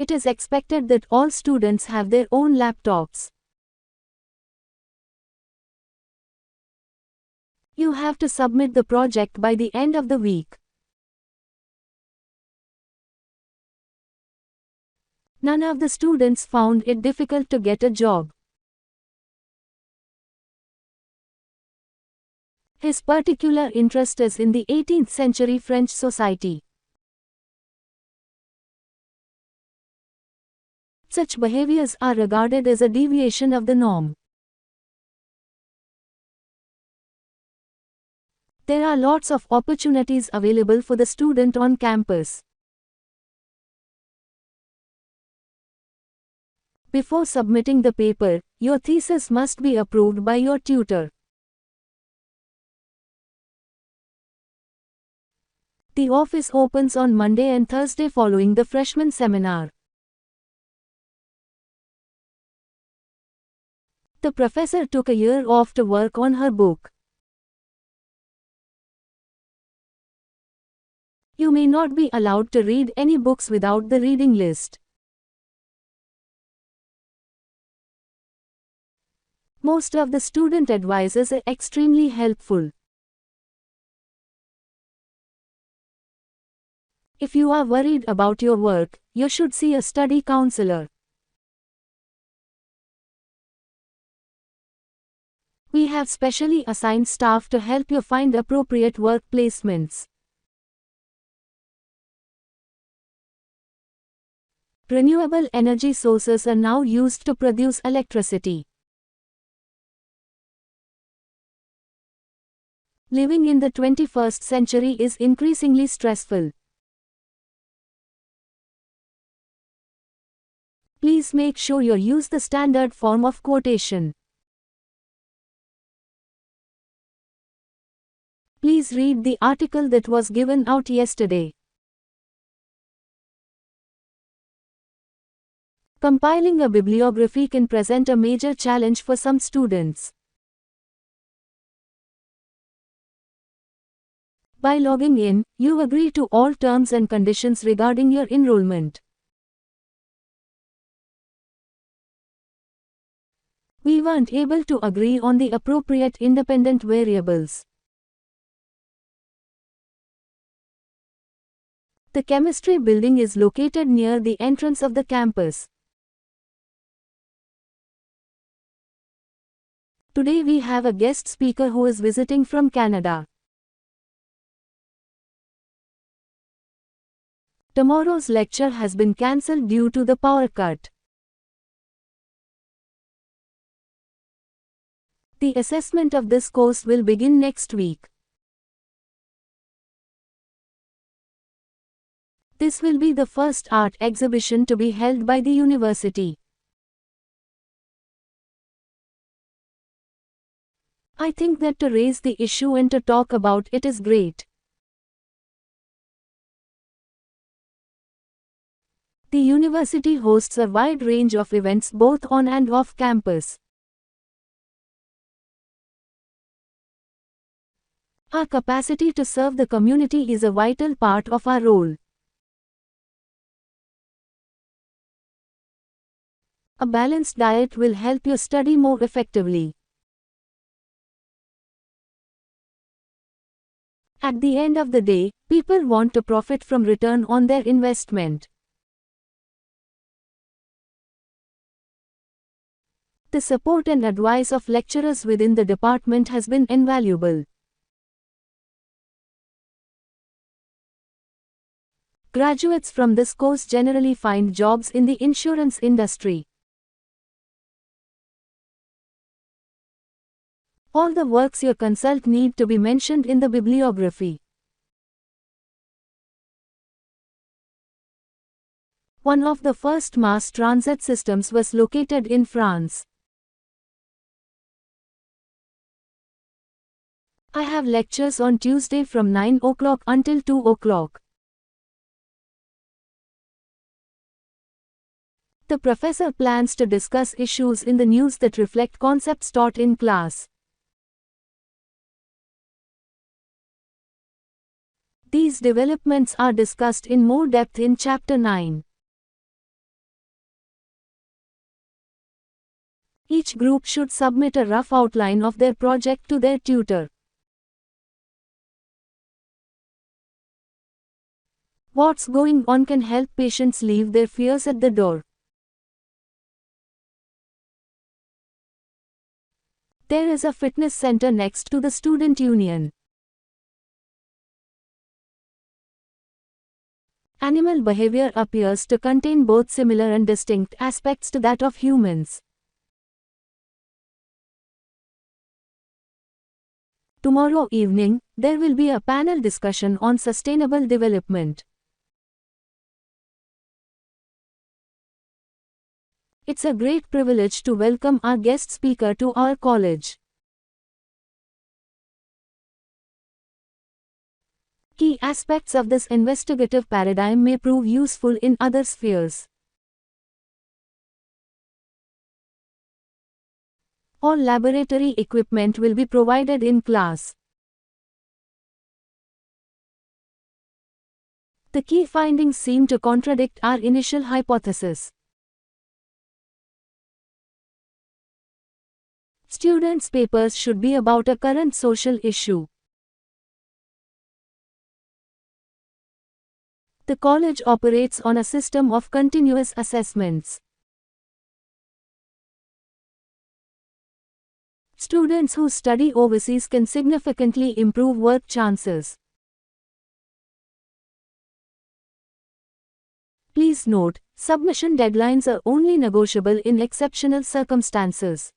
It is expected that all students have their own laptops. You have to submit the project by the end of the week. None of the students found it difficult to get a job. His particular interest is in the 18th century French society. Such behaviors are regarded as a deviation of the norm. There are lots of opportunities available for the student on campus. Before submitting the paper, your thesis must be approved by your tutor. The office opens on Monday and Thursday following the freshman seminar. The professor took a year off to work on her book. You may not be allowed to read any books without the reading list. Most of the student advisors are extremely helpful. If you are worried about your work, you should see a study counselor. We have specially assigned staff to help you find appropriate work placements. Renewable energy sources are now used to produce electricity. Living in the 21st century is increasingly stressful. Please make sure you use the standard form of quotation. Please read the article that was given out yesterday. Compiling a bibliography can present a major challenge for some students. By logging in, you agree to all terms and conditions regarding your enrollment. We weren't able to agree on the appropriate independent variables. The chemistry building is located near the entrance of the campus. Today we have a guest speaker who is visiting from Canada. Tomorrow's lecture has been cancelled due to the power cut. The assessment of this course will begin next week. This will be the first art exhibition to be held by the university. I think that to raise the issue and to talk about it is great. The university hosts a wide range of events both on and off campus. Our capacity to serve the community is a vital part of our role. A balanced diet will help you study more effectively. At the end of the day, people want to profit from return on their investment. The support and advice of lecturers within the department has been invaluable. Graduates from this course generally find jobs in the insurance industry. All the works you consult need to be mentioned in the bibliography. One of the first mass transit systems was located in France. I have lectures on Tuesday from 9 o'clock until 2 o'clock. The professor plans to discuss issues in the news that reflect concepts taught in class. These developments are discussed in more depth in Chapter 9. Each group should submit a rough outline of their project to their tutor. What's going on can help patients leave their fears at the door. There is a fitness center next to the student union. Animal behavior appears to contain both similar and distinct aspects to that of humans. Tomorrow evening, there will be a panel discussion on sustainable development. It's a great privilege to welcome our guest speaker to our college. Key aspects of this investigative paradigm may prove useful in other spheres. All laboratory equipment will be provided in class. The key findings seem to contradict our initial hypothesis. Students' papers should be about a current social issue. The college operates on a system of continuous assessments. Students who study overseas can significantly improve work chances. Please note, submission deadlines are only negotiable in exceptional circumstances.